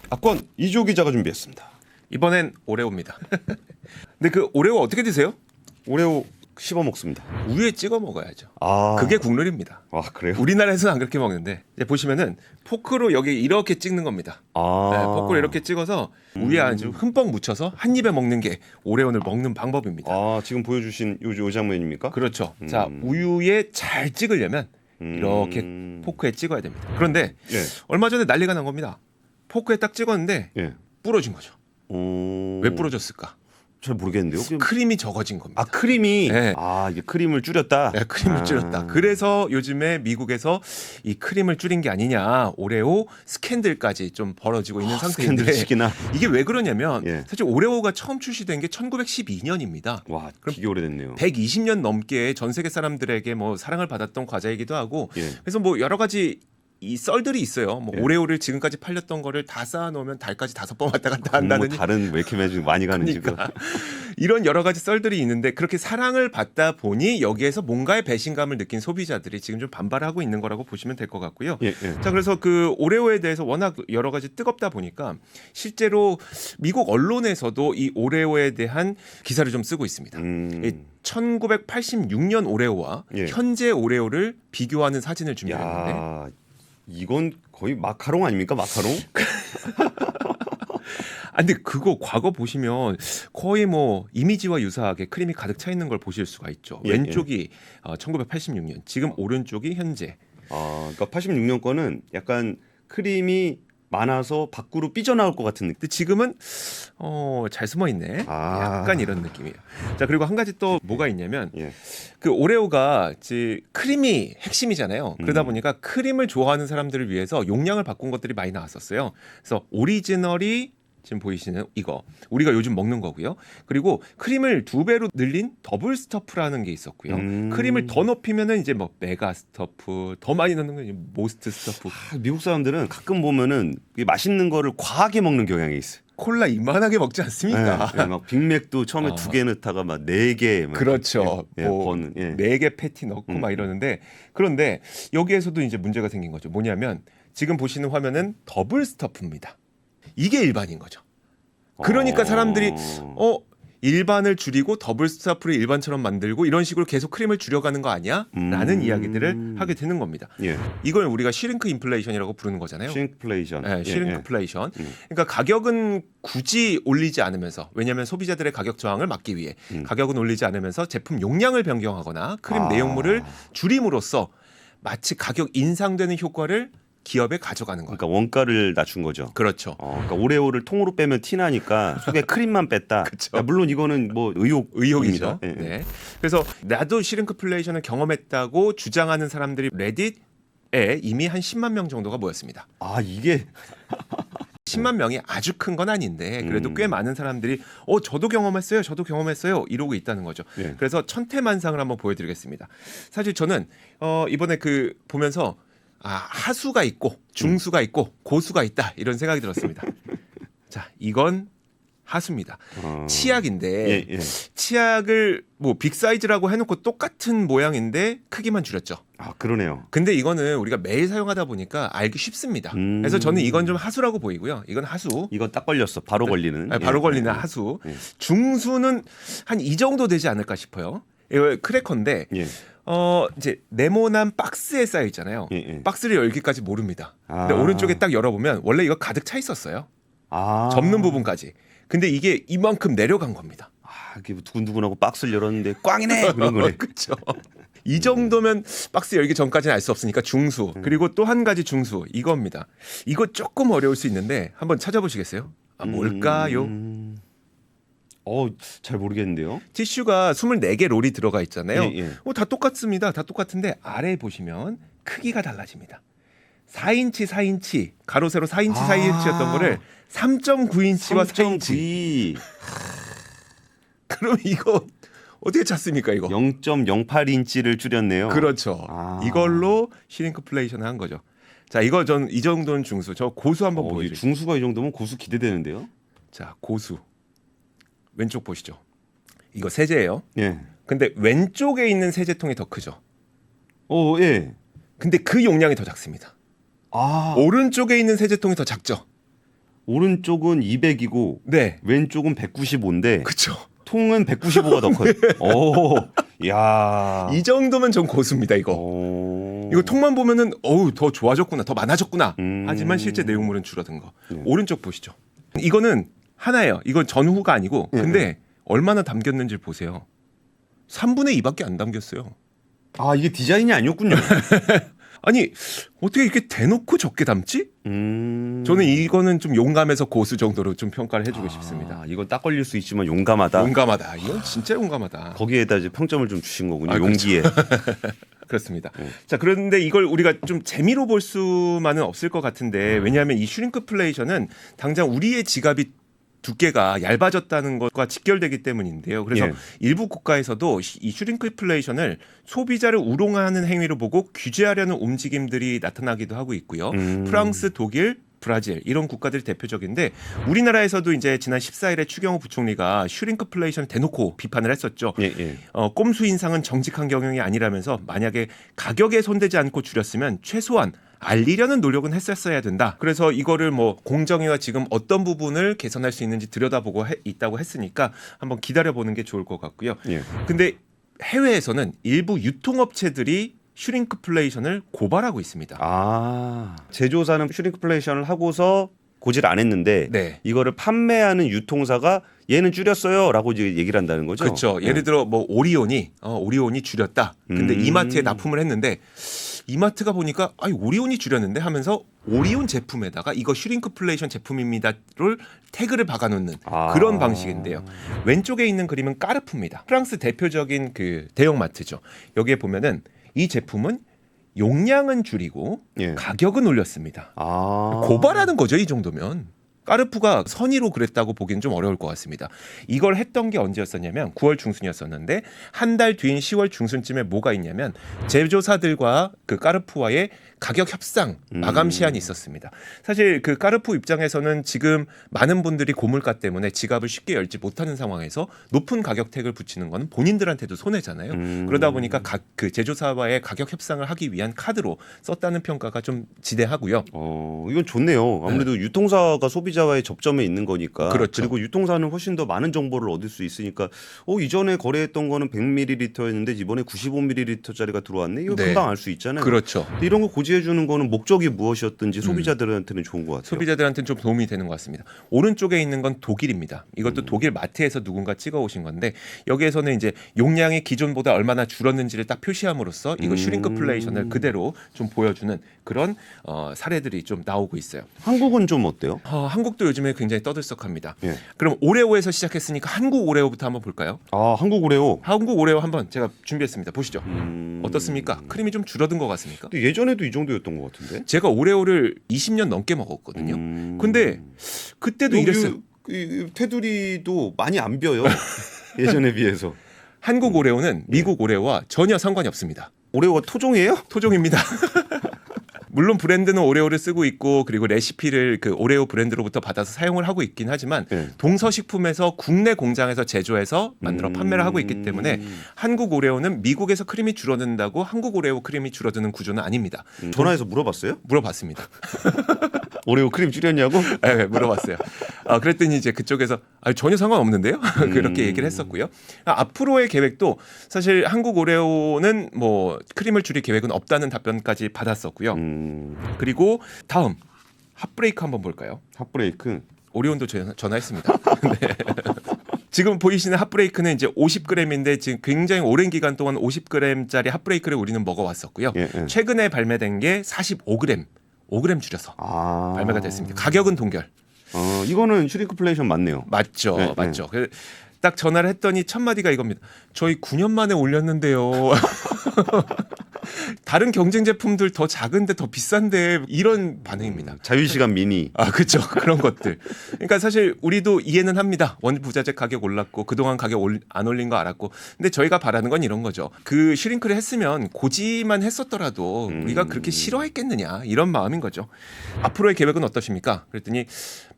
악권 이조 기자가 준비했습니다. 이번엔 오레오입니다. 근데 그 오레오 어떻게 드세요? 오레오 씹어 먹습니다. 우유에 찍어 먹어야죠. 아, 그게 국룰입니다. 아 그래요? 우리나라에서는 안 그렇게 먹는데 이제 보시면은 포크로 여기 이렇게 찍는 겁니다. 아, 네, 포크로 이렇게 찍어서 우유에 아주 흠뻑 묻혀서 한 입에 먹는 게 오레오를 먹는 방법입니다. 아 지금 보여주신 요 장면입니까? 그렇죠. 자, 우유에 잘 찍으려면 이렇게 포크에 찍어야 됩니다. 그런데 예, 얼마 전에 난리가 난 겁니다. 포크에 딱 찍었는데 예. 부러진 거죠. 오, 왜 부러졌을까? 잘 모르겠는데요. 그냥- 크림이 적어진 겁니다. 아 크림이 네. 아 이게 크림을 줄였다. 네, 크림을 줄였다. 그래서 요즘에 미국에서 이 크림을 줄인 게 아니냐, 오레오 스캔들까지 좀 벌어지고 있는 상태인데 스캔들식이나 이게 왜 그러냐면 예. 사실 오레오가 처음 출시된 게 1912년입니다. 와 그럼 되게 오래됐네요. 120년 넘게 전 세계 사람들에게 뭐 사랑을 받았던 과자이기도 하고 예. 그래서 뭐 여러 가지 이 썰들이 있어요. 뭐 예. 오레오를 지금까지 팔렸던 거를 다 쌓아놓으면 달까지 5번 왔다 갔다 뭐 한다는 다른 왜 이렇게 많이 가는 지금. 그러니까 이런 여러 가지 썰들이 있는데 그렇게 사랑을 받다 보니 여기에서 뭔가의 배신감을 느낀 소비자들이 지금 좀 반발하고 있는 거라고 보시면 될 것 같고요. 예, 예. 자, 그래서 그 오레오에 대해서 워낙 여러 가지 뜨겁다 보니까 실제로 미국 언론에서도 이 오레오에 대한 기사를 좀 쓰고 있습니다. 이 1986년 오레오와 예. 현재 오레오를 비교하는 사진을 준비했는데 야 이건 거의 마카롱 아닙니까 마카롱? 아, 근데 그거 과거 보시면 거의 뭐 이미지와 유사하게 크림이 가득 차 있는 걸 보실 수가 있죠. 예, 왼쪽이 1986년, 지금 오른쪽이 현재. 아 그러니까 86년 거는 약간 크림이 많아서 밖으로 삐져나올 것 같은 느낌. 근데 지금은 잘 숨어 있네. 아. 약간 이런 느낌이에요. 자, 그리고 한 가지 또 뭐가 있냐면 예. 그 오레오가 크림이 핵심이잖아요. 그러다 보니까 크림을 좋아하는 사람들을 위해서 용량을 바꾼 것들이 많이 나왔었어요. 그래서 오리지널이 지금 보이시는 이거 우리가 요즘 먹는 거고요. 그리고 크림을 2배로 늘린 더블 스토프라는 게 있었고요. 크림을 더 높이면은 이제 뭐 메가 스토프, 더 많이 넣는 건 이제 모스트 스토프. 아, 미국 사람들은 가끔 보면은 이게 맛있는 거를 과하게 먹는 경향이 있어요. 콜라 이만하게 먹지 않습니까? 예, 막 빅맥도 처음에 2개 넣다가 막 4개. 그렇죠. 예, 뭐 예. 4개 패티 넣고 막 이러는데 그런데 여기에서도 이제 문제가 생긴 거죠. 뭐냐면 지금 보시는 화면은 더블 스토프입니다. 이게 일반인 거죠. 그러니까 사람들이 일반을 줄이고 더블 스토프를 일반처럼 만들고 이런 식으로 계속 크림을 줄여가는 거 아니야? 라는 이야기들을 하게 되는 겁니다. 예. 이걸 우리가 슈링크 인플레이션이라고 부르는 거잖아요. 싱크플레이션. 네, 슈링크플레이션. 예. 그러니까 가격은 굳이 올리지 않으면서 왜냐하면 소비자들의 가격 저항을 막기 위해 가격은 올리지 않으면서 제품 용량을 변경하거나 크림 내용물을 줄임으로써 마치 가격 인상되는 효과를 기업에 가져가는 거예요. 그러니까 원가를 낮춘 거죠. 그렇죠. 그러니까 오레오를 통으로 빼면 티 나니까 속에 크림만 뺐다. 그쵸. 야, 물론 이거는 뭐 의혹이죠. 예, 예. 네. 그래서 나도 슈링크플레이션을 경험했다고 주장하는 사람들이 레딧에 이미 한 10만 명 정도가 모였습니다. 아 이게 10만 명이 아주 큰 건 아닌데 그래도 꽤 많은 사람들이 저도 경험했어요 이러고 있다는 거죠. 예. 그래서 천태만상을 한번 보여드리겠습니다. 사실 저는 이번에 그 보면서 하수가 있고 중수가 있고 고수가 있다 이런 생각이 들었습니다. 자, 이건 하수입니다. 치약인데 예, 예. 치약을 뭐 빅사이즈라고 해놓고 똑같은 모양인데 크기만 줄였죠. 아 그러네요. 근데 이거는 우리가 매일 사용하다 보니까 알기 쉽습니다. 그래서 저는 이건 좀 하수라고 보이고요. 이건 하수. 이거 딱 걸렸어. 바로 걸리는. 바로 예. 걸리는 하수. 예. 중수는 한 이 정도 되지 않을까 싶어요. 이거 크래커인데 예. 이제 네모난 박스에 쌓여 있잖아요. 예, 예. 박스를 열기까지 모릅니다. 근데 아. 오른쪽에 딱 열어보면 원래 이거 가득 차 있었어요. 아. 접는 부분까지. 근데 이게 이만큼 내려간 겁니다. 아, 이게 두근두근하고 박스를 열었는데 꽝이네 그런 거네. 그렇죠. 이 정도면 박스 열기 전까지는 알 수 없으니까 중수. 그리고 또 한 가지 중수 이겁니다. 이거 조금 어려울 수 있는데 한번 찾아보시겠어요? 뭘까요? 잘 모르겠는데요. 티슈가 24개 롤이 들어가 있잖아요. 예, 예. 다 똑같습니다. 다 똑같은데 아래 보시면 크기가 달라집니다. 4인치, 4인치, 가로 세로 4인치, 4인치였던 거를 3.9인치와 4인치. 3.9. 그럼 이거 어떻게 찾습니까 이거? 0.08인치를 줄였네요. 그렇죠. 아. 이걸로 슈링크플레이션을 한 거죠. 자, 이거 이 정도는 중수. 저 고수 한번 이게 보여드릴게요. 중수가 이 정도면 고수 기대되는데요. 자, 고수. 왼쪽 보시죠. 이거 세제예요. 예. 근데 왼쪽에 있는 세제통이 더 크죠. 예. 근데 그 용량이 더 작습니다. 아. 오른쪽에 있는 세제통이 더 작죠. 오른쪽은 200이고 네. 왼쪽은 195인데 그렇죠. 통은 195가 더 커요. 오, 야. 이 정도면 좀 고수입니다, 이거. 이거 통만 보면은 어우 더 좋아졌구나, 더 많아졌구나. 하지만 실제 내용물은 줄어든 거. 오른쪽 보시죠. 이거는 하나예요. 이건 전후가 아니고, 근데 얼마나 담겼는지 보세요. 3분의 2밖에 안 담겼어요. 아, 이게 디자인이 아니었군요. 아니 어떻게 이렇게 대놓고 적게 담지? 저는 이거는 좀 용감해서 고수 정도로 좀 평가를 해주고 싶습니다. 이건 딱 걸릴 수 있지만 용감하다. 용감하다. 이건 진짜 용감하다. 거기에다 이제 평점을 좀 주신 거군요. 아, 용기에. 그렇습니다. 자, 그런데 이걸 우리가 좀 재미로 볼 수만은 없을 것 같은데, 왜냐하면 이 슈링크플레이션은 당장 우리의 지갑이 두께가 얇아졌다는 것과 직결되기 때문인데요. 그래서 예. 일부 국가에서도 이 슈링크플레이션을 소비자를 우롱하는 행위로 보고 규제하려는 움직임들이 나타나기도 하고 있고요. 프랑스, 독일, 브라질 이런 국가들이 대표적인데, 우리나라에서도 이제 지난 14일에 추경호 부총리가 슈링크플레이션을 대놓고 비판을 했었죠. 예, 예. 꼼수 인상은 정직한 경영이 아니라면서, 만약에 가격에 손대지 않고 줄였으면 최소한 알리려는 노력은 했었어야 된다. 그래서 이거를 뭐 공정위가 지금 어떤 부분을 개선할 수 있는지 들여다보고 있다고 했으니까 한번 기다려보는 게 좋을 것 같고요. 예. 근데 해외에서는 일부 유통업체들이 슈링크플레이션을 고발하고 있습니다. 아, 제조사는 슈링크플레이션을 하고서 고지를 안 했는데 네. 이거를 판매하는 유통사가 얘는 줄였어요라고 이제 얘기를 한다는 거죠. 그렇죠. 예를 들어 뭐 오리온이 줄였다. 근데 이마트에 납품을 했는데, 이마트가 보니까 오리온이 줄였는데 하면서 오리온 제품에다가 이거 슈링크플레이션 제품입니다를 태그를 박아놓는 그런 방식인데요. 왼쪽에 있는 그림은 까르푸입니다. 프랑스 대표적인 그 대형마트죠. 여기에 보면은 이 제품은 용량은 줄이고 예. 가격은 올렸습니다. 아. 고발하는 거죠, 이 정도면. 까르푸가 선의로 그랬다고 보기엔 좀 어려울 것 같습니다. 이걸 했던 게 언제였었냐면 9월 중순이었었는데, 한 달 뒤인 10월 중순쯤에 뭐가 있냐면 제조사들과 그 까르푸와의 가격 협상 마감 시한이 있었습니다. 사실 그 까르푸 입장에서는 지금 많은 분들이 고물가 때문에 지갑을 쉽게 열지 못하는 상황에서 높은 가격 택을 붙이는 건 본인들한테도 손해잖아요. 그러다 보니까 그 제조사와의 가격 협상을 하기 위한 카드로 썼다는 평가가 좀 지대하고요. 이건 좋네요. 아무래도 유통사가 소비자와의 접점에 있는 거니까. 그렇죠. 그리고 유통사는 훨씬 더 많은 정보를 얻을 수 있으니까. 이전에 거래했던 거는 100ml였는데 이번에 95ml짜리가 들어왔네. 이거 네. 금방 알 수 있잖아요. 그렇죠. 근데 이런 거 고지해 주는 거는 목적이 무엇이었든지 소비자들한테는 좋은 것 같아요. 소비자들한테는 좀 도움이 되는 것 같습니다. 오른쪽에 있는 건 독일입니다. 이것도 독일 마트에서 누군가 찍어 오신 건데, 여기에서는 이제 용량이 기존보다 얼마나 줄었는지를 딱 표시함으로써 이거 슈링크플레이션을 그대로 좀 보여주는 그런 사례들이 좀 나오고 있어요. 한국은 좀 어때요? 한국도 요즘에 굉장히 떠들썩합니다. 예. 그럼 오레오에서 시작했으니까 한국 오레오부터 한번 볼까요? 한국 오레오. 한국 오레오 한번 제가 준비했습니다. 보시죠. 어떻습니까? 크림이 좀 줄어든 것 같습니까? 근데 예전에도 이 정도였던 것 같은데. 제가 오레오를 20년 넘게 먹었거든요. 근데 그때도 이랬어요. 이 테두리도 많이 안 비어요. 예전에 비해서. 한국 오레오는 미국 오레오와 전혀 상관이 없습니다. 오레오가 토종이에요? 토종입니다. 물론 브랜드는 오레오를 쓰고 있고, 그리고 레시피를 그 오레오 브랜드로부터 받아서 사용을 하고 있긴 하지만 동서식품에서 국내 공장에서 제조해서 만들어 판매를 하고 있기 때문에 한국 오레오는 미국에서 크림이 줄어든다고 한국 오레오 크림이 줄어드는 구조는 아닙니다. 전화해서 물어봤어요? 물어봤습니다. 오레오 크림 줄였냐고? 네, 물어봤어요. 그랬더니 이제 그쪽에서 전혀 상관없는데요. 그렇게 얘기를 했었고요. 앞으로의 계획도 사실 한국 오레오는 뭐 크림을 줄일 계획은 없다는 답변까지 받았었고요. 그리고 다음 핫브레이크 한번 볼까요? 핫브레이크. 오리온도 전화했습니다. 네. 지금 보이시는 핫브레이크는 이제 50g인데 지금 굉장히 오랜 기간 동안 50g짜리 핫브레이크를 우리는 먹어왔었고요. 예. 최근에 발매된 게 45g, 5g 줄여서 발매가 됐습니다. 가격은 동결. 이거는 슈링크플레이션 맞네요. 맞죠, 네, 맞죠. 딱 전화를 했더니 첫 마디가 이겁니다. 저희 9년 만에 올렸는데요. 다른 경쟁 제품들 더 작은데 더 비싼데, 이런 반응입니다. 자유시간 미니. 그렇죠. 그런 것들. 그러니까 사실 우리도 이해는 합니다. 원부자재 가격 올랐고 그동안 가격 안 올린 거 알았고. 근데 저희가 바라는 건 이런 거죠. 그 슈링크를 했으면 고지만 했었더라도 우리가 그렇게 싫어했겠느냐, 이런 마음인 거죠. 앞으로의 계획은 어떠십니까? 그랬더니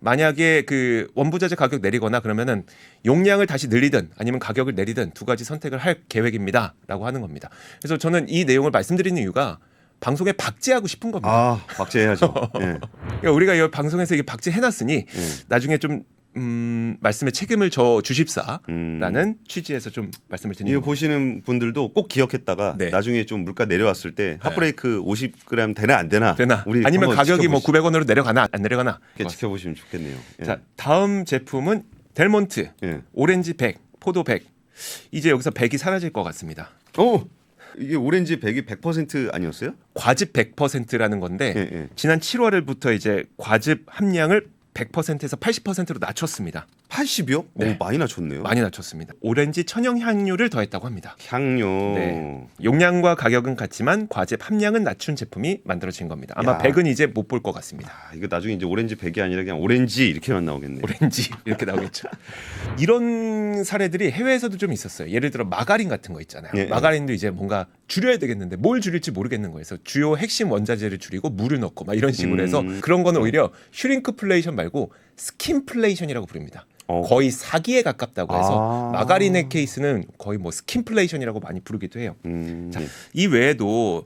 만약에 그 원부자재 가격 내리거나 그러면은 용량을 다시 늘리든 아니면 가격을 내리든 두 가지 선택을 할 계획입니다라고 하는 겁니다. 그래서 저는 이 내용을 말씀드리는 이유가 방송에 박제하고 싶은 겁니다. 아, 박제해야죠. 예. 그러니까 우리가 이 방송에서 이게 박제해놨으니 나중에 좀 말씀에 책임을 져 주십사라는 취지에서 좀 말씀을 드리는 이거 겁니다. 보시는 분들도 꼭 기억했다가 네. 나중에 좀 물가 내려왔을 때 핫브레이크 50g 되나 안 되나? 되나? 우리 아니면 한번 가격이 뭐 지켜보시- 900원으로 내려가나 안 내려가나? 이렇게 지켜보시면 좋겠네요. 예. 자, 다음 제품은 델몬트 예. 오렌지 100, 포도 100. 이제 여기서 100이 사라질 것 같습니다. 이게 오렌지 100이 100% 아니었어요? 과즙 100%라는 건데 예, 예. 지난 7월부터 이제 과즙 함량을 100%에서 80%로 낮췄습니다. 80이요? 네. 오, 많이 낮췄네요. 많이 낮췄습니다. 오렌지 천연 향료를 더했다고 합니다. 향료. 네. 용량과 가격은 같지만 과즙 함량은 낮춘 제품이 만들어진 겁니다. 아마 야. 100은 이제 못 볼 것 같습니다. 아, 이거 나중에 이제 오렌지 100이 아니라 그냥 오렌지 이렇게만 나오겠네요. 오렌지 이렇게 나오겠죠. 이런 사례들이 해외에서도 좀 있었어요. 예를 들어 마가린 같은 거 있잖아요. 예, 예. 마가린도 이제 뭔가 줄여야 되겠는데 뭘 줄일지 모르겠는 거예요. 그래서 주요 핵심 원자재를 줄이고 물을 넣고 막 이런 식으로 해서 그런 거는 오히려 슈링크플레이션 말고 스킨플레이션이라고 부릅니다. 거의 사기에 가깝다고 해서 아. 마가린의 케이스는 거의 뭐 스킨플레이션이라고 많이 부르기도 해요. 자, 예. 이 외에도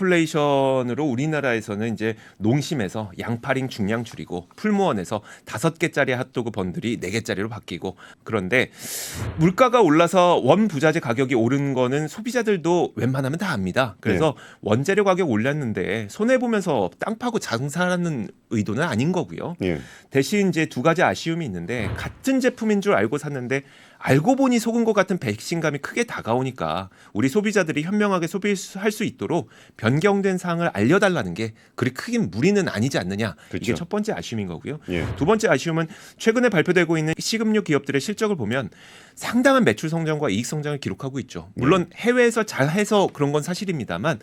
슈링크플레이션으로 우리나라에서는 이제 농심에서 양파링 중량 줄이고 풀무원에서 5개짜리 핫도그 번들이 4개짜리로 바뀌고 그런데 물가가 올라서 원 부자재 가격이 오른 거는 소비자들도 웬만하면 다 압니다. 그래서 원재료 가격 올렸는데 손해 보면서 땅 파고 장사하는 의도는 아닌 거고요. 예. 대신 이제 두 가지 아쉬움이 있는데 같은 제품인 줄 알고 샀는데 알고 보니 속은 것 같은 배신감이 크게 다가오니까 우리 소비자들이 현명하게 소비할 수 있도록 변경된 사항을 알려달라는 게 그리 크긴 무리는 아니지 않느냐. 그렇죠. 이게 첫 번째 아쉬움인 거고요. 예. 두 번째 아쉬움은 최근에 발표되고 있는 식음료 기업들의 실적을 보면 상당한 매출 성장과 이익 성장을 기록하고 있죠. 물론 해외에서 잘해서 그런 건 사실입니다만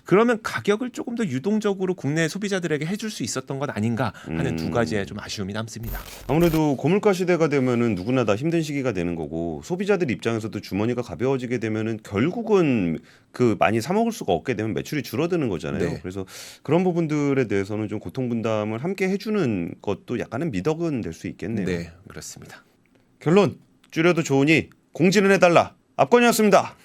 그러면 가격을 조금 더 유동적으로 국내 소비자들에게 해줄 수 있었던 것 아닌가 하는 두 가지의 좀 아쉬움이 남습니다. 아무래도 고물가 시대가 되면은 누구나 다 힘든 시기가 되는 거고 소비자들 입장에서도 주머니가 가벼워지게 되면은 결국은 그 많이 사 먹을 수가 없게 되면 매출이 줄어드는 거잖아요. 네. 그래서 그런 부분들에 대해서는 좀 고통 분담을 함께 해주는 것도 약간은 미덕은 될 수 있겠네요. 네, 그렇습니다. 결론 줄여도 좋으니 공지는 해달라. 압권이었습니다.